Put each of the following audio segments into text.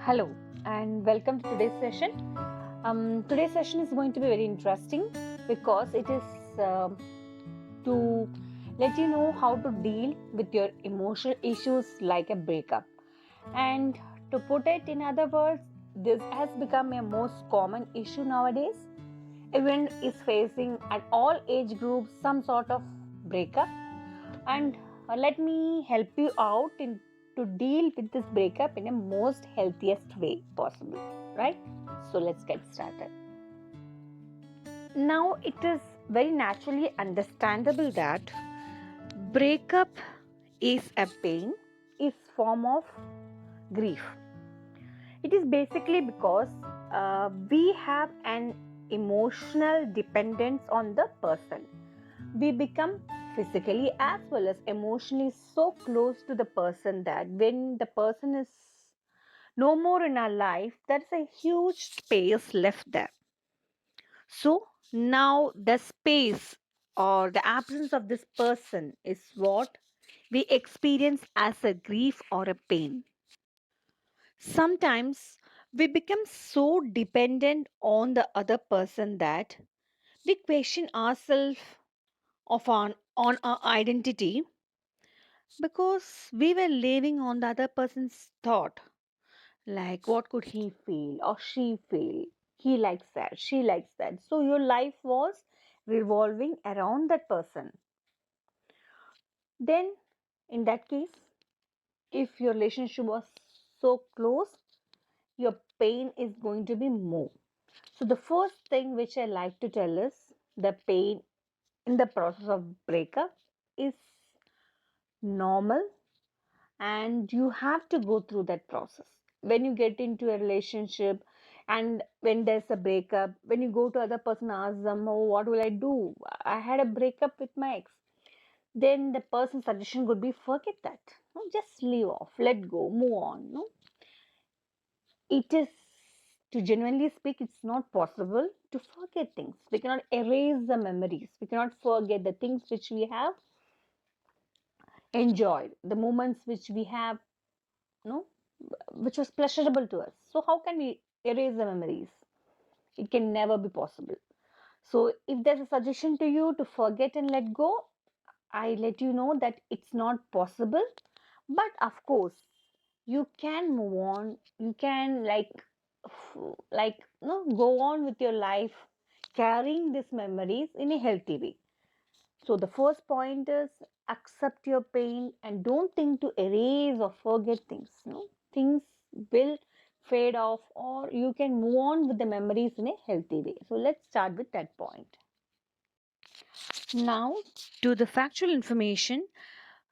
Hello and welcome to today's session. Today's session is going to be very interesting because it is to let you know how to deal with your emotional issues like a breakup. And to put it in other words, this has become a most common issue nowadays. Everyone is facing at all age groups some sort of breakup, and let me help you out in to deal with this breakup in a most healthiest way possible, right? So let's get started. Now it is very naturally understandable that breakup is a pain, is form of grief. It is basically because we have an emotional dependence on the person. We become physically as well as emotionally so close to the person that when the person is no more in our life, there's a huge space left there. So now the space or the absence of this person is what we experience as a grief or a pain. Sometimes we become so dependent on the other person that we question ourselves on our identity because we were living on the other person's thought. Like, what could he feel or she feel? He likes that, she likes that. So, your life was revolving around that person. Then, in that case, if your relationship was so close, your pain is going to be more. So, the first thing which I like to tell is the pain in the process of breakup is normal, and you have to go through that process when you get into a relationship. And when there's a breakup, when you go to other person, ask them, oh, what will I do? I had a breakup with my ex. Then the person's suggestion could be, forget that. No, just leave off, let go, move on. No, it is, to genuinely speak, it's not possible to forget things. We cannot erase the memories, we cannot forget the things which we have enjoyed, the moments which we have, no, which was pleasurable to us. So how can we erase the memories? It can never be possible. So if there's a suggestion to you to forget and let go, I let you know that it's not possible. But of course, you can move on. You can go on with your life, carrying these memories in a healthy way. So the first point is accept your pain and don't think to erase or forget things. No, things will fade off, or you can move on with the memories in a healthy way. So let's start with that point. Now, to the factual information,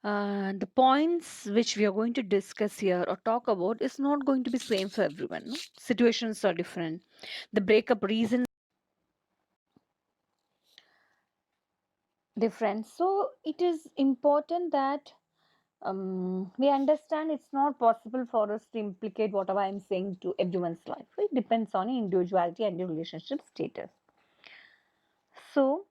the points which we are going to discuss here or talk about is not going to be same for everyone. No? Situations are different. The breakup reasons different. So it is important that we understand it's not possible for us to implicate whatever I'm saying to everyone's life. It depends on individuality and the relationship status. So,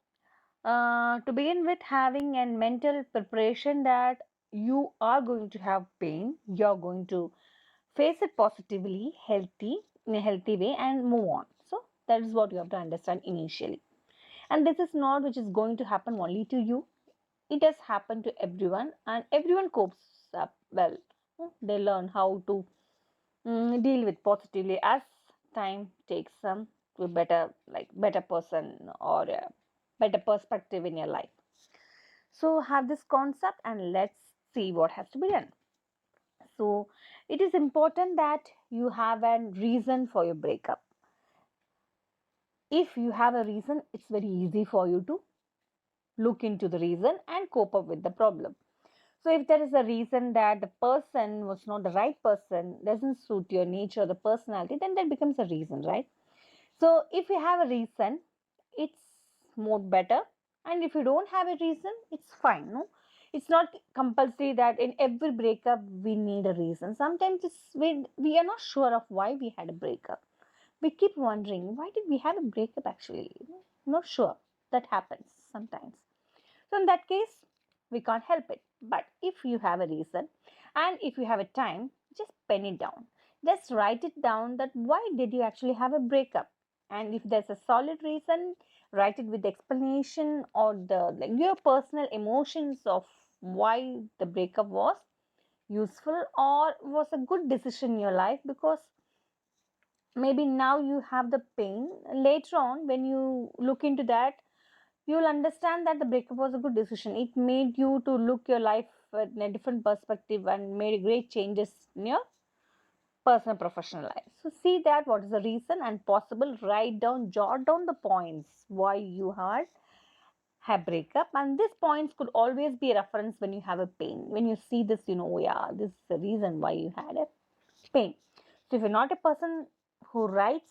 to begin with, having a mental preparation that you are going to have pain, you're going to face it positively, healthy, in a healthy way, and move on. So, that is what you have to understand initially. And this is not which is going to happen only to you, it does happen to everyone, and everyone copes up well. They learn how to deal with positively as time takes them to better, like better person or a better perspective in your life. So have this concept and let's see what has to be done. So it is important that you have a reason for your breakup. If you have a reason, it's very easy for you to look into the reason and cope up with the problem. So if there is a reason that the person was not the right person, doesn't suit your nature, the personality, then that becomes a reason, right? So if you have a reason, it's more better. And if you don't have a reason, it's fine. No, it's not compulsory that in every breakup we need a reason. Sometimes we are not sure of why we had a breakup. We keep wondering, why did we have a breakup actually? Not sure. That happens sometimes. So in that case, we can't help it. But if you have a reason and if you have a time, just pen it down. Just write it down that why did you actually have a breakup, and if there's a solid reason, write it with the explanation or the like your personal emotions of why the breakup was useful or was a good decision in your life, because maybe now you have the pain. Later on when you look into that, you'll understand that the breakup was a good decision. It made you to look your life in a different perspective and made great changes in your personal professional life. So see that what is the reason and possible, write down, jot down the points why you had have breakup, and these points could always be a reference when you have a pain. When you see this, you know, oh yeah, this is the reason why you had a pain. So if you're not a person who writes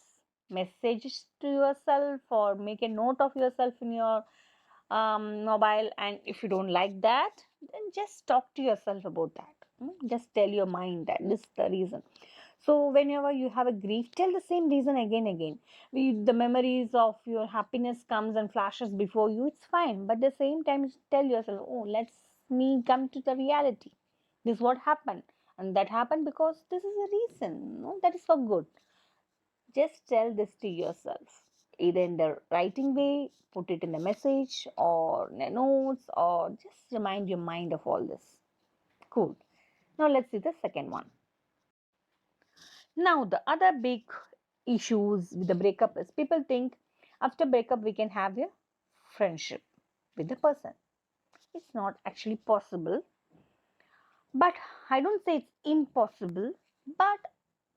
messages to yourself or make a note of yourself in your mobile, and if you don't like that, then just talk to yourself about that. Just tell your mind that this is the reason. So whenever you have a grief, tell the same reason again. The memories of your happiness comes and flashes before you, it's fine, but at the same time tell yourself, oh, let's me come to the reality. This is what happened, and that happened because this is a reason. No, that is for good. Just tell this to yourself, either in the writing way, put it in a message or in a notes, or just remind your mind of all this. Cool. Now let's see the second one. Now the other big issues with the breakup is people think after breakup we can have a friendship with the person. It's not actually possible, but I don't say it's impossible, but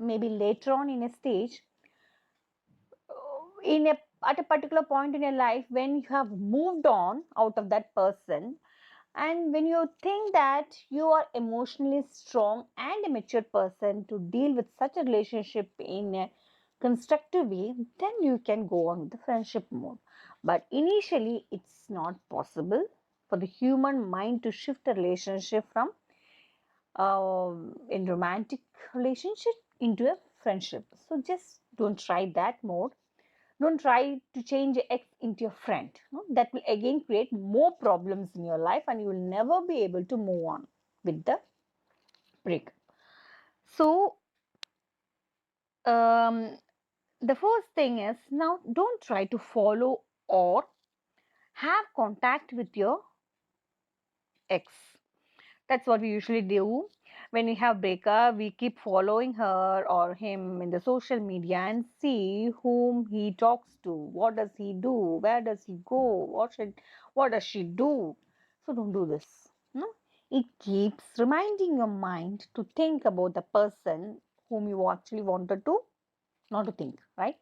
maybe later on in a stage, in a at a particular point in your life when you have moved on out of that person, and when you think that you are emotionally strong and a mature person to deal with such a relationship in a constructive way, then you can go on with the friendship mode. But initially it's not possible for the human mind to shift a relationship from in romantic relationship into a friendship. So just don't try that mode. Don't try to change your ex into your friend. No? That will again create more problems in your life and you will never be able to move on with the breakup. So, um, the first thing is, now don't try to follow or have contact with your ex. That's what we usually do. When we have breakup, we keep following her or him in the social media and see whom he talks to, what does he do, where does he go, what does she do. So don't do this. No? It keeps reminding your mind to think about the person whom you actually wanted to not to think, right?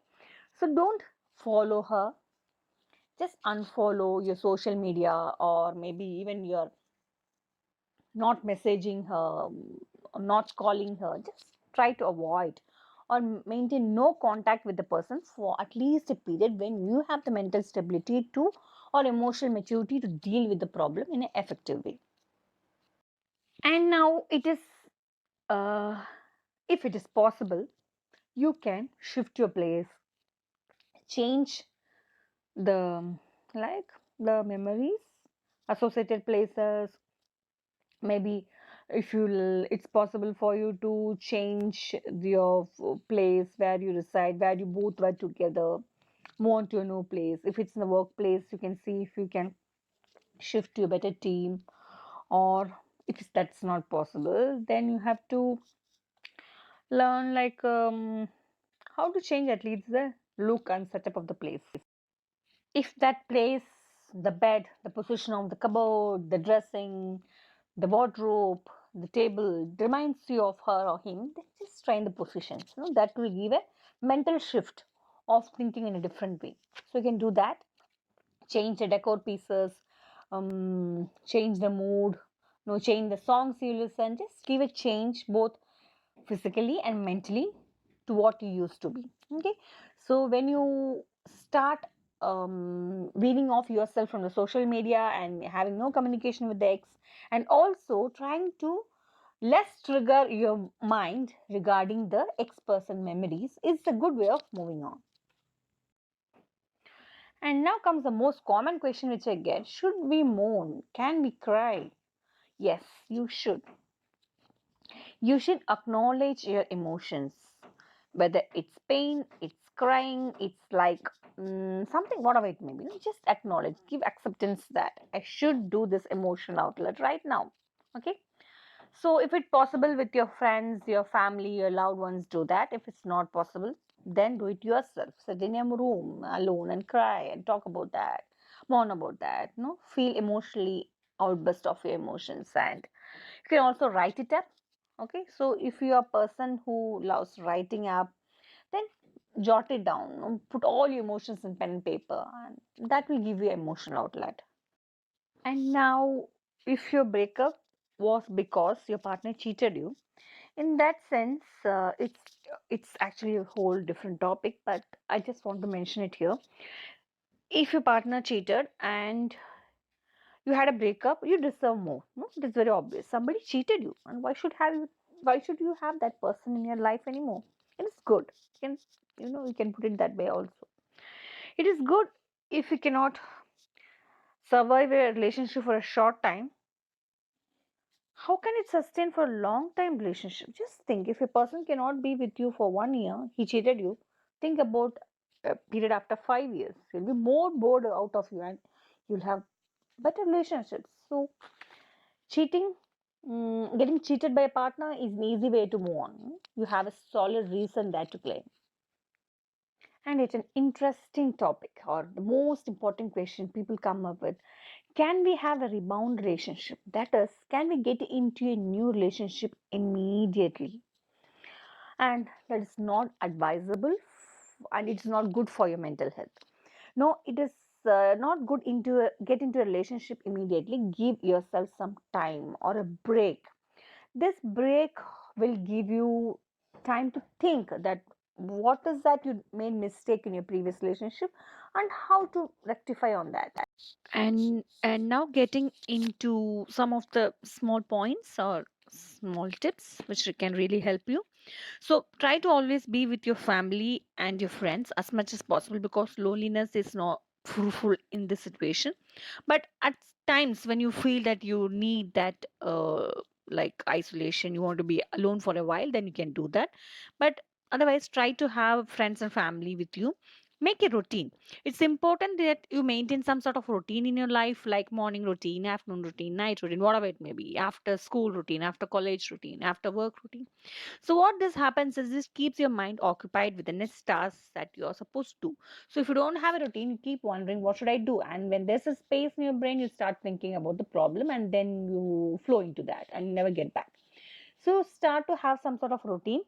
So don't follow her. Just unfollow your social media, or maybe even your not messaging her, not calling her. Just try to avoid or maintain no contact with the person for at least a period when you have the mental stability to or emotional maturity to deal with the problem in an effective way. And now it is, if it is possible, you can shift your place, change the like the memories, associated places. Maybe if you it's possible for you to change your place where you reside, where you both were together, move on to a new place. If it's in the workplace, you can see if you can shift to a better team, or if that's not possible, then you have to learn like how to change at least the look and setup of the place. If that place, the bed, the position of the cupboard, the dressing, the wardrobe, the table reminds you of her or him, then just try in the positions. You know, that will give a mental shift of thinking in a different way. So you can do that. Change the decor pieces, change the mood, change the songs you listen. Just give a change both physically and mentally to what you used to be. Okay, so when you start weaning off yourself from the social media and having no communication with the ex, and also trying to less trigger your mind regarding the ex person memories, is a good way of moving on. And now comes the most common question which I get: should we mourn? Can we cry? Yes, you should. You should acknowledge your emotions, whether it's pain, it's crying, it's like something, whatever it may be. Just acknowledge, give acceptance that I should do this emotional outlet right now. Okay. So, if it's possible with your friends, your family, your loved ones, do that. If it's not possible, then do it yourself. Sit in your room alone and cry and talk about that, mourn about that. No, feel emotionally outburst of your emotions, and you can also write it up. Okay, so if you are a person who loves writing up, then jot it down. Put all your emotions in pen and paper, and that will give you emotional outlet. And now, if your breakup was because your partner cheated you, in that sense, it's actually a whole different topic. But I just want to mention it here. If your partner cheated and you had a breakup, you deserve more. No, it is very obvious. Somebody cheated you, and why should you have that person in your life anymore? It is good. You can, you can put it that way also. It is good if you cannot survive a relationship for a short time. How can it sustain for a long time relationship? Just think, if a person cannot be with you for 1 year, he cheated you. Think about a period after 5 years. You'll be more bored out of you, and you'll have better relationships. So cheating, getting cheated by a partner is an easy way to move on. You have a solid reason that to claim. And it's an interesting topic, or the most important question people come up with. Can we have a rebound relationship? That is, can we get into a new relationship immediately? And that is not advisable, and it's not good for your mental health. No, it is not good get into a relationship immediately. Give yourself some time or a break. This break will give you time to think that what is that you made mistake in your previous relationship and how to rectify on that. And now getting into some of the small points or small tips which can really help you. So try to always be with your family and your friends as much as possible, because loneliness is not fruitful in this situation. But at times when you feel that you need that like isolation, you want to be alone for a while, then you can do that. But otherwise, try to have friends and family with you. Make a routine. It's important that you maintain some sort of routine in your life, like morning routine, afternoon routine, night routine, whatever it may be, after school routine, after college routine, after work routine. So what this happens is this keeps your mind occupied with the next tasks that you're supposed to. So if you don't have a routine, you keep wondering what should I do, and when there's a space in your brain, you start thinking about the problem, and then you flow into that and you never get back. So start to have some sort of routine,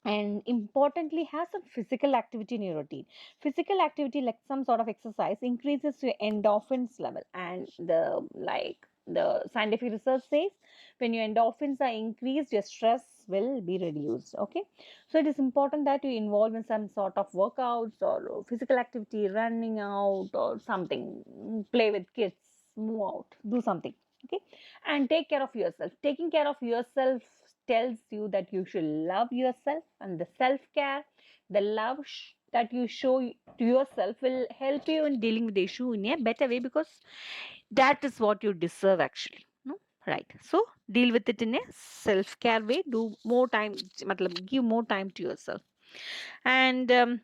and importantly, have some physical activity in your routine. Physical activity like some sort of exercise increases your endorphins level, and the scientific research says, when your endorphins are increased, your stress will be reduced. Okay, so it is important that you involve in some sort of workouts or physical activity, running out or something, play with kids, move out, do something. Okay, and take care of yourself. Taking care of yourself tells you that you should love yourself, and the self care, the love that you show to yourself will help you in dealing with the issue in a better way, because that is what you deserve actually. No, right? So deal with it in a self care way. Do more time, matlab, give more time to yourself, and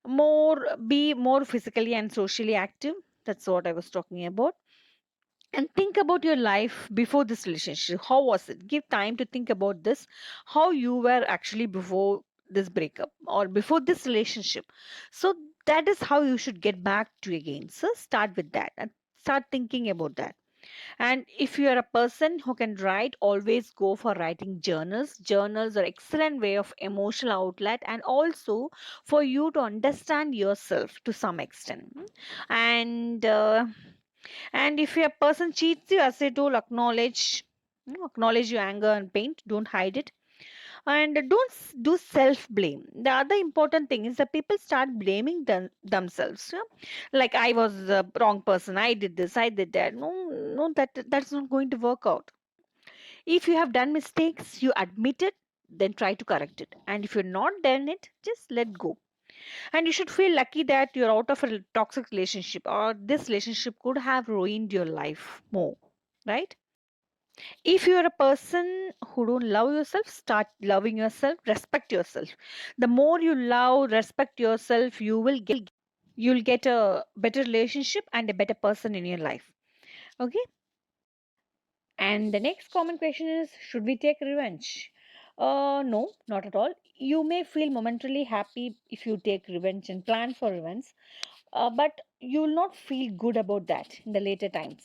more be more physically and socially active. That's what I was talking about. And think about your life before this relationship. How was it? Give time to think about this, how you were actually before this breakup or before this relationship. So that is how you should get back to again. So start with that and start thinking about that. And if you are a person who can write, always go for writing journals. Journals are excellent way of emotional outlet, and also for you to understand yourself to some extent. And if a person cheats you, as I told, acknowledge, acknowledge your anger and pain. Don't hide it, and don't do self blame. The other important thing is that people start blaming themselves. Like, I was the wrong person. I did this. I did that. No, no, that's not going to work out. If you have done mistakes, you admit it. Then try to correct it. And if you're not done it, just let go. And you should feel lucky that you're out of a toxic relationship, or this relationship could have ruined your life more, right? If you're a person who don't love yourself, start loving yourself, respect yourself. The more you love, respect yourself, you'll get a better relationship and a better person in your life. Okay? And the next common question is, should we take revenge? No, not at all. You may feel momentarily happy if you take revenge and plan for revenge, but you will not feel good about that in the later times.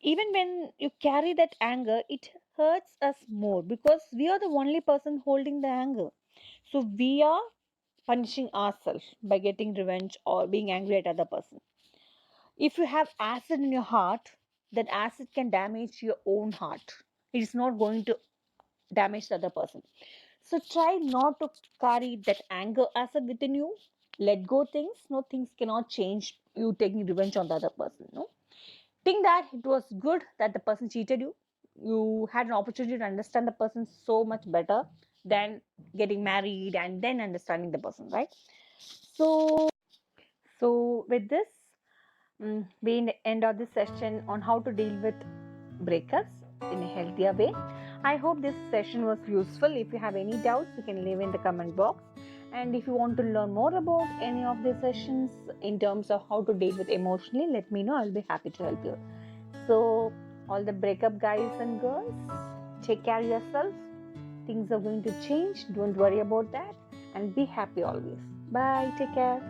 Even when you carry that anger, it hurts us more because we are the only person holding the anger. So we are punishing ourselves by getting revenge or being angry at other person. If you have acid in your heart, that acid can damage your own heart. It is not going to damage the other person. So try not to carry that anger acid within you. Let go things. No, things cannot change you taking revenge on the other person. No, think that it was good that the person cheated you. You had an opportunity to understand the person so much better than getting married and then understanding the person, right? So with this, we end of this session on how to deal with breakups in a healthier way. I hope this session was useful. If you have any doubts, you can leave in the comment box. And if you want to learn more about any of these sessions in terms of how to deal with emotionally, let me know. I'll be happy to help you. So, all the breakup guys and girls, take care of yourself. Things are going to change. Don't worry about that. And be happy always. Bye. Take care.